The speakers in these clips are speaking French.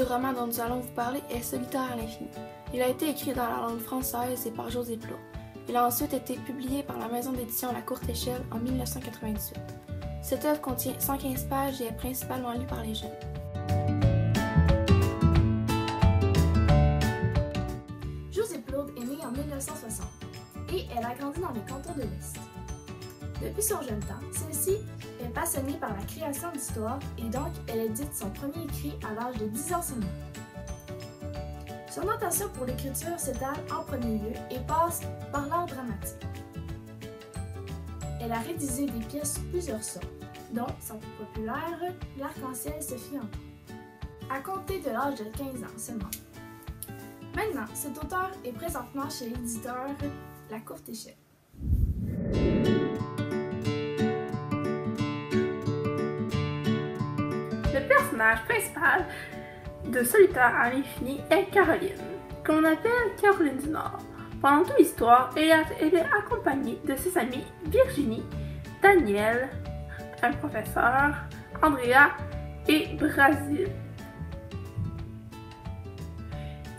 roman dont nous allons vous parler est Solitaire à l'infini. Il a été écrit dans la langue française et par José Plourde. Il a ensuite été publié par la maison d'édition La Courte Échelle en 1998. Cette œuvre contient 115 pages et est principalement lue par les jeunes. José Plourde est née en 1960 et elle a grandi dans les cantons de l'Est. Depuis son jeune temps, celle-ci est passionnée par la création d'histoires et donc elle édite son premier écrit à l'âge de 10 ans seulement. Son attention pour l'écriture s'étale en premier lieu et passe par l'art dramatique. Elle a rédigé des pièces sous plusieurs sortes, dont sa plus populaire, L'arc-en-ciel se fit entendre, à compter de l'âge de 15 ans seulement. Maintenant, cet auteur est présentement chez l'éditeur La Courte Échelle. Le personnage principal de Solitaire à l'infini est Caroline, qu'on appelle Caroline du Nord. Pendant toute l'histoire, elle est accompagnée de ses amis Virginie, Daniel, un professeur, Andrea et Brazil.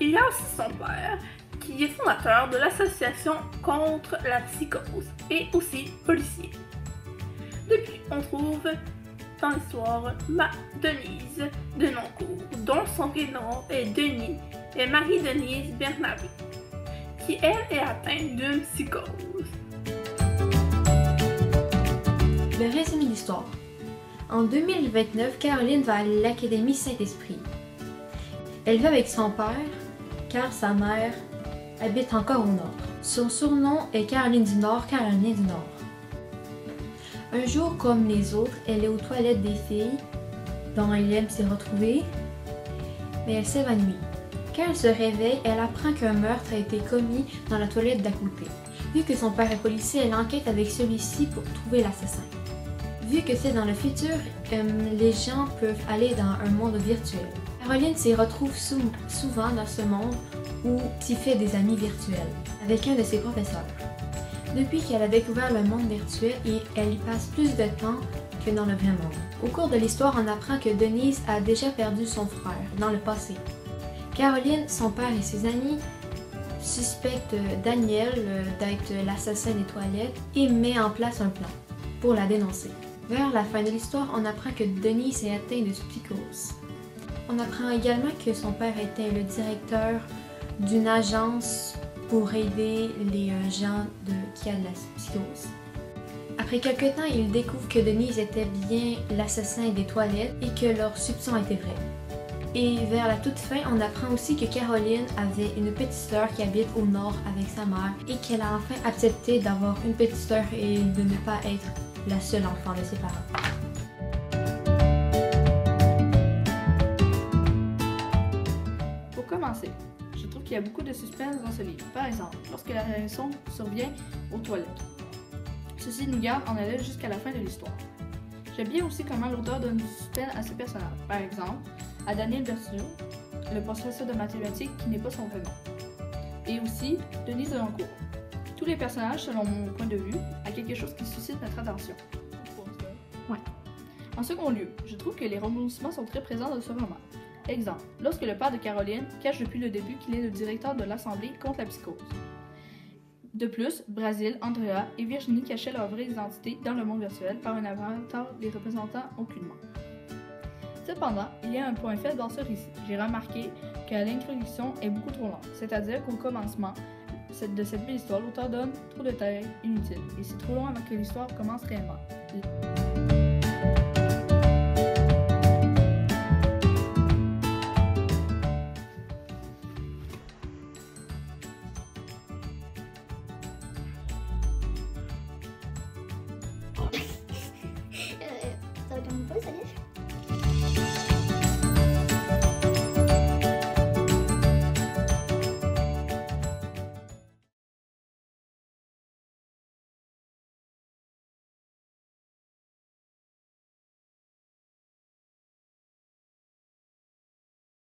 Il y a aussi son père, qui est fondateur de l'association contre la psychose et aussi policier. Depuis, on trouve dans l'histoire Denise Denoncourt, dont son prénom est Denis, et Marie-Denise Bernabé, qui elle est atteinte d'une psychose. Le résumé de l'histoire. En 2029, Caroline va à l'Académie Saint-Esprit. Elle vit avec son père, car sa mère habite encore au nord. Son surnom est Caroline du Nord, Caroline du Nord. Un jour, comme les autres, elle est aux toilettes des filles, dont elle aime s'y retrouver, mais elle s'évanouit. Quand elle se réveille, elle apprend qu'un meurtre a été commis dans la toilette d'à côté. Vu que son père est policier, elle enquête avec celui-ci pour trouver l'assassin. Vu que c'est dans le futur, les gens peuvent aller dans un monde virtuel. Caroline s'y retrouve souvent dans ce monde où s'y fait des amis virtuels, avec un de ses professeurs. Depuis qu'elle a découvert le monde virtuel, elle y passe plus de temps que dans le vrai monde. Au cours de l'histoire, on apprend que Denise a déjà perdu son frère dans le passé. Caroline, son père et ses amis suspectent Daniel d'être l'assassin des toilettes et met en place un plan pour la dénoncer. Vers la fin de l'histoire, on apprend que Denise est atteinte de psychose. On apprend également que son père était le directeur d'une agence pour aider les gens qui ont de la psychose. Après quelque temps, il découvre que Denise était bien l'assassin des toilettes et que leur soupçon était vrai. Et vers la toute fin, on apprend aussi que Caroline avait une petite sœur qui habite au nord avec sa mère et qu'elle a enfin accepté d'avoir une petite sœur et de ne pas être la seule enfant de ses parents. Pour commencer, je trouve qu'il y a beaucoup de suspense dans ce livre. Par exemple, lorsque la raison survient aux toilettes. Ceci nous garde en haleine jusqu'à la fin de l'histoire. J'aime bien aussi comment l'auteur donne du suspense à ses personnages. Par exemple, à Daniel Berthiaud, le professeur de mathématiques qui n'est pas son vrai nom. Et aussi, Denise Denoncourt. Tous les personnages, selon mon point de vue, a quelque chose qui suscite notre attention. Ouais. En second lieu, je trouve que les rebondissements sont très présents dans ce roman. Exemple, lorsque le père de Caroline cache depuis le début qu'il est le directeur de l'Assemblée contre la psychose. De plus, Brazil, Andrea et Virginie cachaient leur vraie identité dans le monde virtuel par un avatar les représentant aucunement. Cependant, il y a un point faible dans ce récit. J'ai remarqué que l'introduction est beaucoup trop longue, c'est-à-dire qu'au commencement de cette belle histoire, l'auteur donne trop de détails inutiles et c'est trop long avant que l'histoire commence réellement.